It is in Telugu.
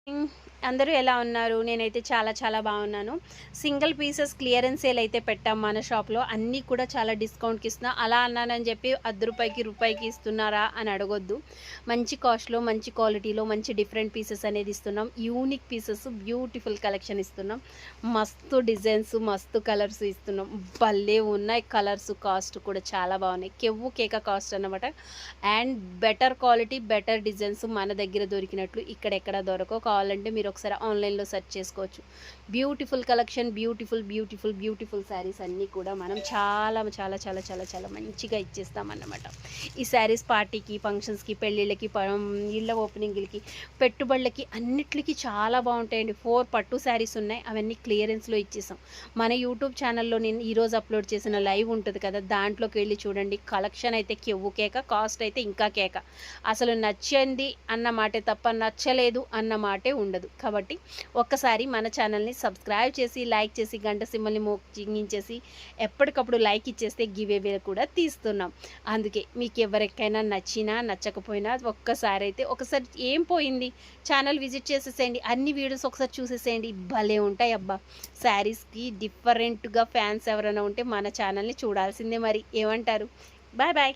హ్మ్. అందరూ ఎలా ఉన్నారు? నేనైతే చాలా బాగున్నాను. సింగిల్ పీసెస్ క్లియరెన్స్ సేల్ అయితే పెట్టాం మన షాప్‌లో. అన్నీ కూడా చాలా డిస్కౌంట్‌కి ఇస్తున్నా. అలా అన్నానని చెప్పి రూపాయికి, రూపాయికి ఇస్తున్నారా అని అడగొద్దు. మంచి కాస్ట్‌లో, మంచి క్వాలిటీలో, మంచి డిఫరెంట్ పీసెస్ అనేది ఇస్తున్నాం. యూనిక్ పీసెస్, బ్యూటిఫుల్ కలెక్షన్ ఇస్తున్నాం. మస్తు డిజైన్స్, మస్తు కలర్స్ ఇస్తున్నాం. భలే ఉన్నాయి కలర్స్, కాస్ట్ కూడా చాలా బాగున్నాయి. కెవ్వు కేక కాస్ట్ అన్నమాట. And better quality, better designs మన దగ్గర దొరికినట్లు ఇక్కడెక్కడ దొరకవు. కావాలంటే మీరు ఒకసారి ఆన్లైన్లో సెర్చ్ చేసుకోవచ్చు. బ్యూటిఫుల్ కలెక్షన్, బ్యూటిఫుల్ శారీస్ అన్నీ కూడా మనం చాలా మంచిగా ఇచ్చేస్తామన్నమాట. ఈ శారీస్ పార్టీకి, ఫంక్షన్స్కి, పెళ్ళిళ్ళకి, ఇళ్ళ ఓపెనింగ్లకి, పెట్టుబడులకి అన్నిట్లికి చాలా బాగుంటాయండి. 4 పట్టు శారీస్ ఉన్నాయి. అవన్నీ క్లియరెన్స్లో ఇచ్చేసాం. మన యూట్యూబ్ ఛానల్లో నేను ఈరోజు అప్లోడ్ చేసిన లైవ్ ఉంటుంది కదా, దాంట్లోకి వెళ్ళి చూడండి. కలెక్షన్ అయితే కెవ్వు కేక, కాస్ట్ అయితే ఇంకా కేక. అసలు నచ్చింది అన్న మాటే తప్ప నచ్చలేదు అన్న మాటే ఉండదు. కాబట్టి ఒక్కసారి మన ఛానల్ని సబ్స్క్రైబ్ చేసి, లైక్ చేసి, గంట సింబల్ని మోగించేసి ఎప్పటికప్పుడు లైక్ ఇచ్చేస్తే గివ్ అవే కూడా తీస్తున్నాం. అందుకే మీకు ఎవరికైనా నచ్చినా నచ్చకపోయినా ఒకసారి ఏం పోయింది, ఛానల్ విజిట్ చేసేసేయండి. అన్ని వీడియోస్ ఒకసారి చూసేసేయండి. భలే ఉంటాయి అబ్బా శారీస్కి. డిఫరెంట్గా ఫ్యాన్స్ ఎవరైనా ఉంటే మన ఛానల్ని చూడాల్సిందే. మరి ఏమంటారు? Bye bye.